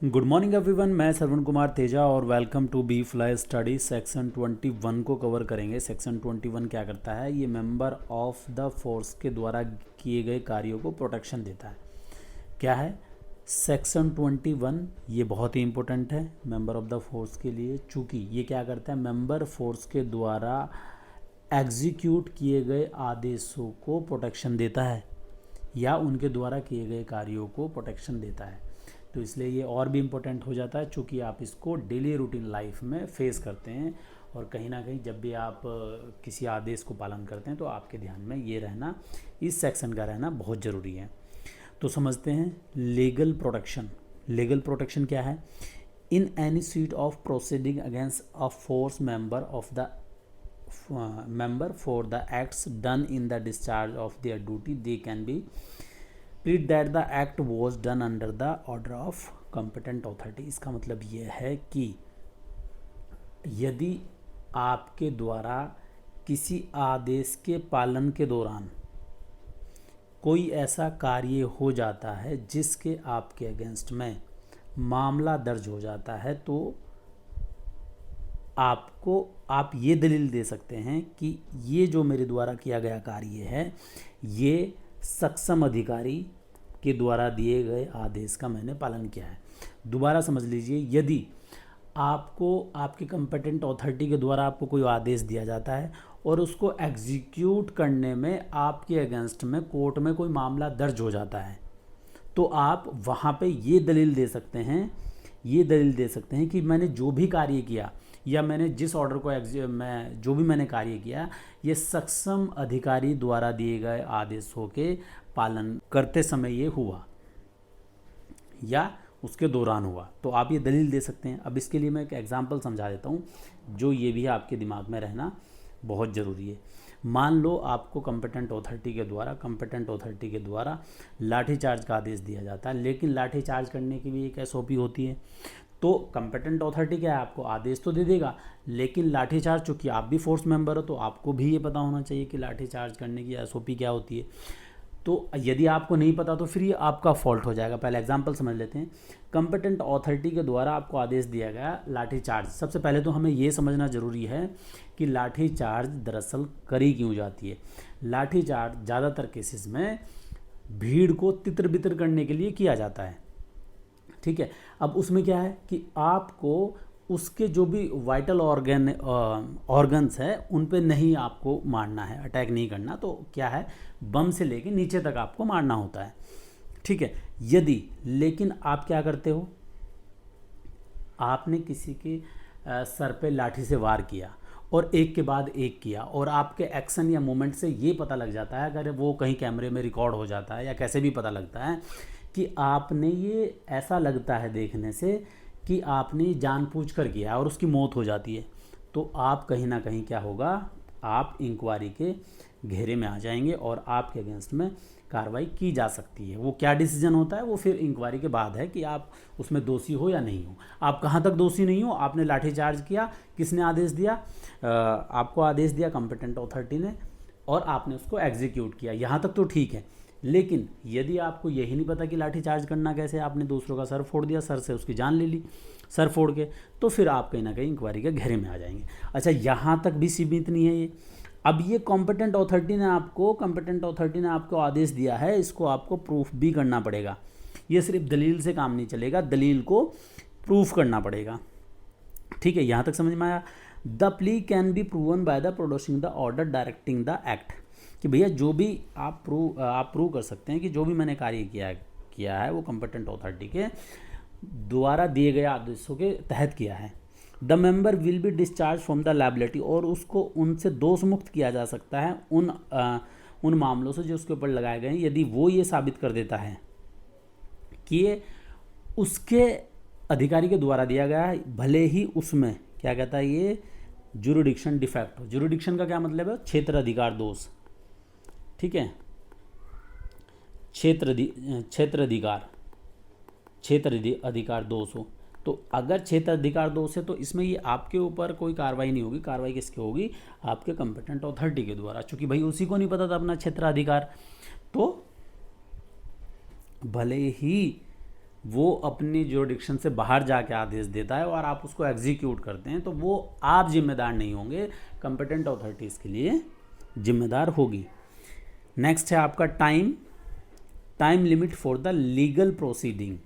Good morning everyone, मैं श्रवण कुमार तेजा और welcome to be fly study. Section 21 को कवर करेंगे। सेक्शन 21 क्या करता है? ये मेंबर ऑफ द फोर्स के द्वारा किए गए कार्यों को प्रोटेक्शन देता है। क्या है सेक्शन 21? ये बहुत ही इंपॉर्टेंट है मेंबर ऑफ द फोर्स के लिए, चूँकि ये क्या करता है, मेंबर फोर्स के द्वारा एग्जीक्यूट किए गए आदेशों को प्रोटेक्शन देता है या उनके द्वारा किए गए कार्यों को प्रोटेक्शन देता है। तो इसलिए ये और भी इम्पोर्टेंट हो जाता है, चूँकि आप इसको डेली रूटीन लाइफ में फेस करते हैं और कहीं ना कहीं जब भी आप किसी आदेश को पालन करते हैं तो आपके ध्यान में ये रहना, इस सेक्शन का रहना बहुत ज़रूरी है। तो समझते हैं लीगल प्रोटेक्शन। लीगल प्रोटेक्शन क्या है? In any suit of proceeding against a force member of the member for the acts done in the discharge of their duty, they can be plead that the act was done under the order of competent authority। इसका मतलब ये है कि यदि आपके द्वारा किसी आदेश के पालन के दौरान कोई ऐसा कार्य हो जाता है जिसके आपके अगेंस्ट में मामला दर्ज हो जाता है, तो आप ये दलील दे सकते हैं कि ये जो मेरे द्वारा किया गया कार्य है ये सक्षम अधिकारी के द्वारा दिए गए आदेश का मैंने पालन किया है। दोबारा समझ लीजिए, यदि आपको आपके कंपेटेंट अथॉरिटी के द्वारा आपको कोई आदेश दिया जाता है और उसको एग्जीक्यूट करने में आपके अगेंस्ट में कोर्ट में कोई मामला दर्ज हो जाता है, तो आप वहाँ पे ये दलील दे सकते हैं कि मैंने जो भी कार्य किया या मैंने जिस ऑर्डर को जो भी मैंने कार्य किया, ये सक्षम अधिकारी द्वारा दिए गए आदेशों के पालन करते समय ये हुआ या उसके दौरान हुआ, तो आप ये दलील दे सकते हैं। अब इसके लिए मैं एक एग्जांपल समझा देता हूँ, जो ये भी आपके दिमाग में रहना बहुत ज़रूरी है। मान लो आपको कंपेटेंट अथॉरिटी के द्वारा लाठीचार्ज का आदेश दिया जाता है, लेकिन लाठीचार्ज करने की भी एक एसओपी होती है। तो कंपेटेंट अथॉरिटी क्या है, आपको आदेश तो दे देगा, लेकिन लाठीचार्ज, चूँकि आप भी फोर्स मेंबर हो तो आपको भी ये पता होना चाहिए कि लाठीचार्ज करने की एसओपी क्या होती है। तो यदि आपको नहीं पता तो फिर ये आपका फॉल्ट हो जाएगा। पहले एग्जांपल समझ लेते हैं। कंपेटेंट अथॉरिटी के द्वारा आपको आदेश दिया गया लाठीचार्ज। सबसे पहले तो हमें ये समझना ज़रूरी है कि लाठीचार्ज दरअसल करी क्यों जाती है। लाठीचार्ज ज़्यादातर केसेस में भीड़ को तितर बितर करने के लिए किया जाता है, ठीक है। अब उसमें क्या है कि आपको उसके जो भी वाइटल ऑर्गन्स है उन पे नहीं आपको मारना है, अटैक नहीं करना। तो क्या है, बम से लेके नीचे तक आपको मारना होता है, ठीक है। यदि लेकिन आप क्या करते हो, आपने किसी के सर पे लाठी से वार किया और एक के बाद एक किया, और आपके एक्शन या मूवमेंट से ये पता लग जाता है, अगर वो कहीं कैमरे में रिकॉर्ड हो जाता है या कैसे भी पता लगता है कि आपने ये, ऐसा लगता है देखने से कि आपने जानबूझकर किया और उसकी मौत हो जाती है, तो आप कहीं ना कहीं क्या होगा, आप इंक्वायरी के घेरे में आ जाएंगे और आपके अगेंस्ट में कार्रवाई की जा सकती है। वो क्या डिसीजन होता है वो फिर इंक्वायरी के बाद है कि आप उसमें दोषी हो या नहीं हो। आप कहाँ तक दोषी नहीं हो, आपने लाठीचार्ज किया, किसने आदेश दिया? आपको आदेश दिया कंपेटेंट अथॉरिटी ने, और आपने उसको एग्जीक्यूट किया, यहाँ तक तो ठीक है। लेकिन यदि आपको यही नहीं पता कि लाठीचार्ज करना कैसे, आपने दूसरों का सर फोड़ दिया, सर से उसकी जान ले ली सर फोड़ के, तो फिर आप कहीं ना कहीं इंक्वायरी के घेरे में आ जाएंगे। अच्छा, यहाँ तक भी सीमित नहीं है ये। अब ये कंपेटेंट अथॉरिटी ने आपको आदेश दिया है, इसको आपको प्रूफ भी करना पड़ेगा। ये सिर्फ दलील से काम नहीं चलेगा, दलील को प्रूफ करना पड़ेगा, ठीक है। यहाँ तक समझ में आया? The plea can be proven by the producing the order directing the act, कि भैया जो भी आप प्रूव कर सकते हैं कि जो भी मैंने कार्य किया है वो कंपेटेंट अथॉरिटी के द्वारा दिए गए आदेशों के तहत किया है। The member will be discharge from the liability, और उसको उनसे दोष मुक्त किया जा सकता है उन मामलों से जो उसके ऊपर लगाए गए हैं, यदि वो ये साबित कर देता है कि ये उसके अधिकारी के द्वारा दिया गया है, भले ही उसमें क्या कहता है ये जुरिडिक्शन डिफेक्ट हो। जुरिडिक्शन का क्या मतलब है? क्षेत्र अधिकार दोष, ठीक है। क्षेत्र अधिकार दोष हो, तो अगर क्षेत्र अधिकार दोष है तो इसमें ये आपके ऊपर कोई कार्रवाई नहीं होगी। कार्रवाई किसकी होगी? आपके कंपेटेंट अथॉरिटी के द्वारा, चूंकि भाई उसी को नहीं पता था अपना क्षेत्र अधिकार, तो भले ही वो अपनी जुरिडिक्शन से बाहर जाके आदेश देता है और आप उसको एग्जीक्यूट करते हैं, तो वो आप जिम्मेदार नहीं होंगे, कंपिटेंट अथॉरिटीज़ के लिए जिम्मेदार होगी। नेक्स्ट है आपका time limit for the legal proceeding.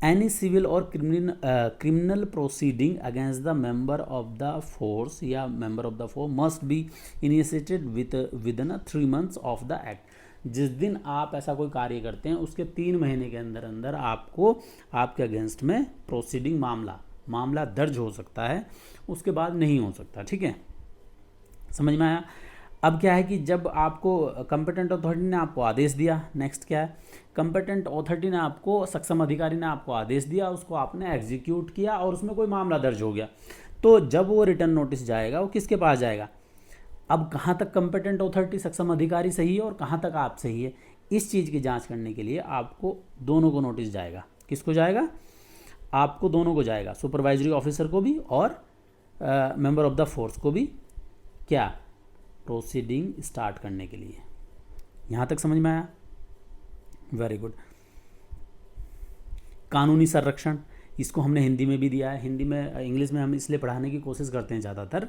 Any civil और criminal proceeding against the member of the force या member of the force must be initiated within 3 months of the act. जिस दिन आप ऐसा कोई कार्य करते हैं उसके 3 महीने के अंदर अंदर आपको आपके अगेंस्ट में प्रोसीडिंग मामला दर्ज हो सकता है, उसके बाद नहीं हो सकता। ठीक है, समझ में आया। अब क्या है कि जब आपको कंपिटेंट अथॉरिटी ने आपको आदेश दिया, नेक्स्ट क्या है, कंपिटेंट अथॉरिटी ने आपको, सक्षम अधिकारी ने आपको आदेश दिया, उसको आपने एग्जीक्यूट किया और उसमें कोई मामला दर्ज हो गया, तो जब वो रिटर्न नोटिस जाएगा वो किसके पास जाएगा? अब कहाँ तक कंपिटेंट अथॉरिटी सक्षम अधिकारी सही है और कहाँ तक आप सही है, इस चीज़ की जांच करने के लिए आपको दोनों को नोटिस जाएगा। किसको जाएगा? आपको दोनों को जाएगा, सुपरवाइजरी ऑफिसर को भी और मेंबर ऑफ द फोर्स को भी, क्या, प्रोसीडिंग स्टार्ट करने के लिए। यहाँ तक समझ में आया? Very good. कानूनी संरक्षण, इसको हमने हिंदी में भी दिया है। हिंदी में, इंग्लिश में हम इसलिए पढ़ाने की कोशिश करते हैं ज़्यादातर,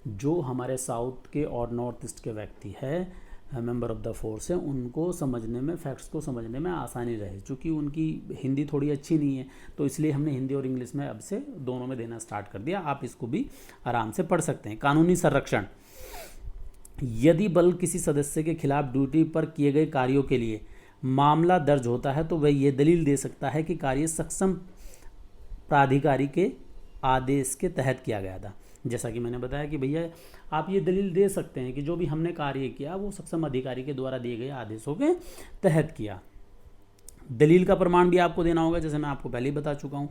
जो हमारे साउथ के और नॉर्थ ईस्ट के व्यक्ति है, मेंबर ऑफ द फोर्स है, उनको समझने में, फैक्ट्स को समझने में आसानी रहे। चूँकि उनकी हिंदी थोड़ी अच्छी नहीं है, तो इसलिए हमने हिंदी और इंग्लिश में अब से दोनों में देना स्टार्ट कर दिया। आप इसको भी आराम से पढ़ सकते हैं। कानूनी संरक्षण, यदि बल किसी सदस्य के खिलाफ ड्यूटी पर किए गए कार्यों के लिए मामला दर्ज होता है तो वह ये दलील दे सकता है कि कार्य सक्षम प्राधिकारी के आदेश के तहत किया गया था। जैसा कि मैंने बताया कि भैया आप ये दलील दे सकते हैं कि जो भी हमने कार्य किया वो सक्षम अधिकारी के द्वारा दिए गए आदेशों के तहत किया। दलील का प्रमाण भी आपको देना होगा, जैसे मैं आपको पहले ही बता चुका हूँ।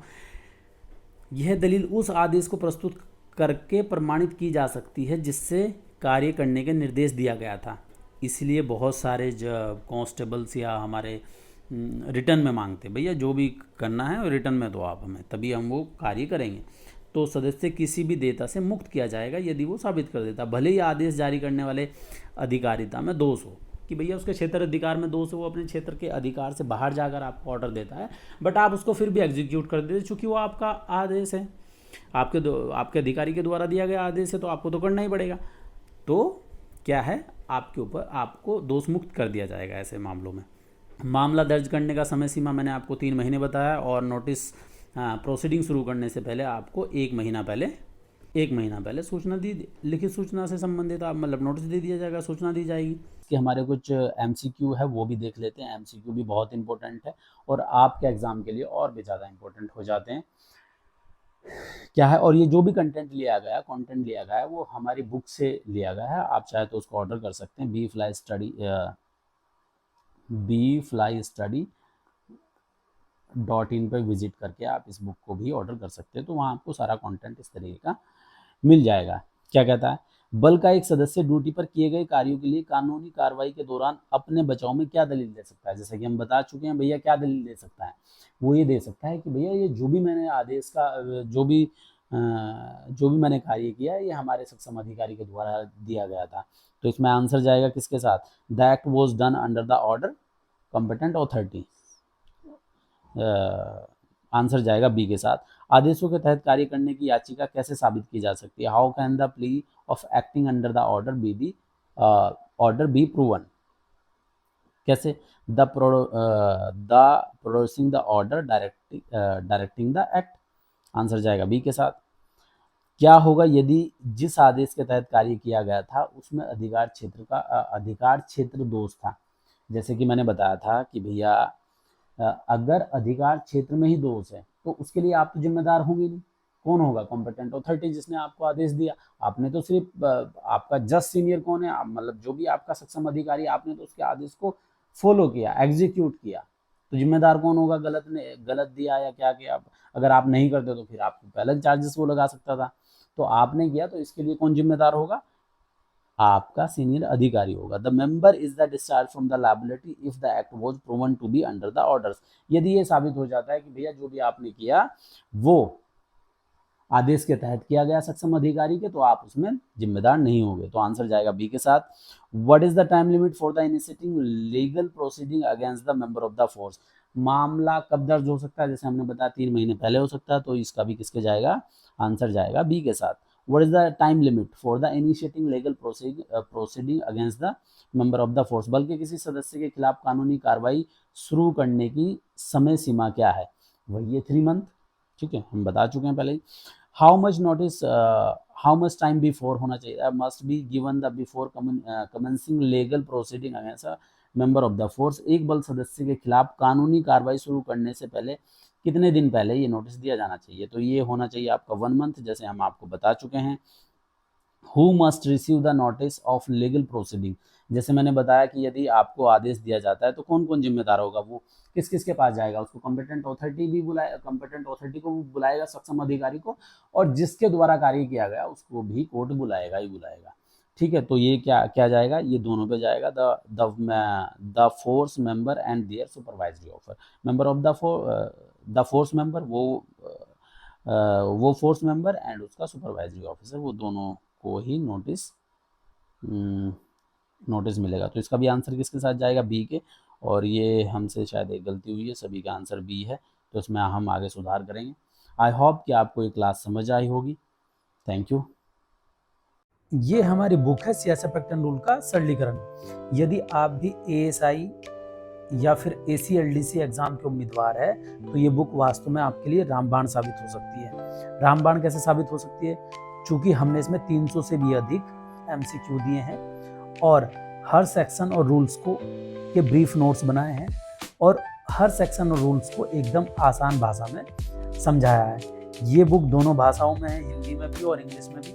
यह दलील उस आदेश को प्रस्तुत करके प्रमाणित की जा सकती है जिससे कार्य करने के निर्देश दिया गया था। इसलिए बहुत सारे कांस्टेबल्स या हमारे रिटर्न में मांगते, भैया जो भी करना है रिटर्न में दो आप हमें, तभी हम वो कार्य करेंगे। तो सदस्य किसी भी देयता से मुक्त किया जाएगा यदि वो साबित कर देता, भले ही आदेश जारी करने वाले अधिकारिता में दोष हो, कि भैया उसके क्षेत्र अधिकार में दोष है, वो अपने क्षेत्र के अधिकार से बाहर जाकर आपको ऑर्डर देता है, बट आप उसको फिर भी एग्जीक्यूट कर देते चूँकि वो आपका आदेश है, आपके अधिकारी के द्वारा दिया गया आदेश है, तो आपको तो करना ही पड़ेगा। तो क्या है, आपके ऊपर आपको दोष मुक्त कर दिया जाएगा ऐसे मामलों में। मामला दर्ज करने का समय सीमा मैंने आपको 3 महीने बताया, और नोटिस प्रोसीडिंग शुरू करने से पहले आपको 1 महीना पहले सूचना दी, लिखित सूचना से संबंधित आप मतलब नोटिस दे दिया जाएगा, सूचना दी जाएगी। कि हमारे कुछ एमसीक्यू है वो भी देख लेते हैं। एमसीक्यू भी बहुत इंपॉर्टेंट है और आपके एग्ज़ाम के लिए और भी ज़्यादा इंपॉर्टेंट हो जाते हैं। क्या है, और ये जो भी कंटेंट लिया गया है वो हमारी बुक से लिया गया है। आप चाहे तो उसको ऑर्डर कर सकते हैं, bflystudy.in पर विजिट करके आप इस बुक को भी ऑर्डर कर सकते हैं। तो वहाँ आपको सारा कंटेंट इस तरीके का मिल जाएगा। क्या कहता है, बल का एक सदस्य ड्यूटी पर किए गए कार्यों के लिए कानूनी कार्रवाई के दौरान अपने बचाव में क्या दलील दे सकता है। जैसे कि हम बता चुके हैं भैया, क्या दलील दे सकता है, वो ये दे सकता है कि भैया ये जो भी मैंने आदेश का जो भी मैंने कार्य किया है ये हमारे सक्षम अधिकारी के द्वारा दिया गया था। तो इसमें आंसर जाएगा किसके साथ, the act was done under the order competent authority, answer जाएगा बी के साथ। आदेशों के तहत कार्य करने की याचिका कैसे साबित की जा सकती है, how can the plea of acting under the order be proven, कैसे, the producing the order directing the act, answer जाएगा बी के साथ। क्या होगा यदि जिस आदेश के तहत कार्य किया गया था उसमें अधिकार क्षेत्र दोष था। जैसे कि मैंने बताया था कि भैया अगर अधिकार क्षेत्र में ही दोष है तो उसके लिए आप तो जिम्मेदार होंगे नहीं, कौन होगा, कॉम्पिटेंट अथॉरिटी जिसने आपको आदेश दिया। आपने तो सिर्फ आपका जस्ट सीनियर कौन है, मतलब जो भी आपका सक्षम अधिकारी, आपने तो उसके आदेश को फॉलो किया, एग्जीक्यूट किया, तो जिम्मेदार कौन होगा, गलत दिया या क्या किया। अगर आप नहीं करते तो फिर आपको पहले चार्जेस वो लगा सकता था, तो आपने किया, तो इसके लिए कौन जिम्मेदार होगा, आपका सीनियर अधिकारी होगा। The member is the discharge from the liability if the act was proven to be under the orders. यदि ये साबित हो जाता है कि भैया जो भी आपने किया वो आदेश के तहत किया गया सक्षम अधिकारी के, तो आप उसमें जिम्मेदार नहीं होंगे। तो आंसर जाएगा बी के साथ। What is the time limit for the initiating legal proceeding against the member of the force. मामला कब दर्ज हो सकता है, जैसे हमने बताया 3 महीने पहले हो सकता है, तो इसका भी किसके जाएगा, आंसर जाएगा बी के साथ। What is the time limit for the initiating legal proceeding against the member of the force, बल्कि किसी सदस्य के खिलाफ कानूनी कार्रवाई शुरू करने की समय सीमा क्या है, वही है 3 मंथ। ठीक है, हम बता चुके हैं पहले ही। How much notice, how much time before होना चाहिए, must be given the before commencing legal proceeding against a member of the force, एक बल सदस्य के खिलाफ कानूनी कार्रवाई शुरू करने से पहले कितने दिन पहले ये नोटिस दिया जाना चाहिए, तो ये होना चाहिए आपका 1 मंथ, जैसे हम आपको बता चुके हैं। Who must receive the notice of legal proceeding, जैसे मैंने बताया कि यदि आपको आदेश दिया जाता है तो कौन कौन जिम्मेदार होगा, वो किस किस के पास जाएगा, उसको कॉम्पिटेंट अथॉरिटी भी बुलाएगा, कॉम्पिटेंट अथॉरिटी को बुलाएगा, सक्षम अधिकारी को, और जिसके द्वारा कार्य किया गया उसको भी कोर्ट बुलाएगा ही बुलाएगा। ठीक है, तो ये क्या क्या जाएगा, ये दोनों पे जाएगा, the force member and their supervisory offer, member of the force member, वो फोर्स मेंबर एंड उसका सुपरवाइजरी ऑफिसर, वो दोनों को ही नोटिस मिलेगा। तो इसका भी आंसर किसके साथ जाएगा, बी के, और ये हमसे शायद एक गलती हुई है, सभी का आंसर बी है, तो इसमें हम आगे सुधार करेंगे। आई होप कि आपको ये क्लास समझ आई होगी। Thank you. ये हमारी बुक है सियासत प्रकटन रूल का सरलीकरण। यदि आप भी एएसआई या फिर ACLDC एग्जाम के उम्मीदवार है तो ये बुक वास्तव में आपके लिए रामबाण साबित हो सकती है। रामबाण कैसे साबित हो सकती है, चूंकि हमने इसमें 300 से भी अधिक MCQ दिए हैं और हर सेक्शन और रूल्स को के ब्रीफ नोट्स बनाए हैं और हर सेक्शन और रूल्स को एकदम आसान भाषा में समझाया है। ये बुक दोनों भाषाओं में है, हिंदी में भी और इंग्लिश में भी,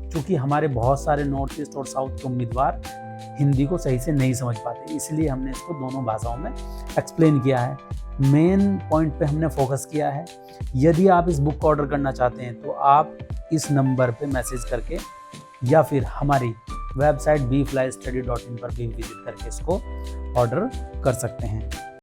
चूँकि हमारे बहुत सारे नॉर्थ ईस्ट और साउथ के उम्मीदवार हिंदी को सही से नहीं समझ पाते, इसलिए हमने इसको दोनों भाषाओं में एक्सप्लेन किया है। मेन पॉइंट पे हमने फोकस किया है। यदि आप इस बुक को ऑर्डर करना चाहते हैं तो आप इस नंबर पे मैसेज करके या फिर हमारी वेबसाइट bflystudy.in पर भी विजिट करके इसको ऑर्डर कर सकते हैं।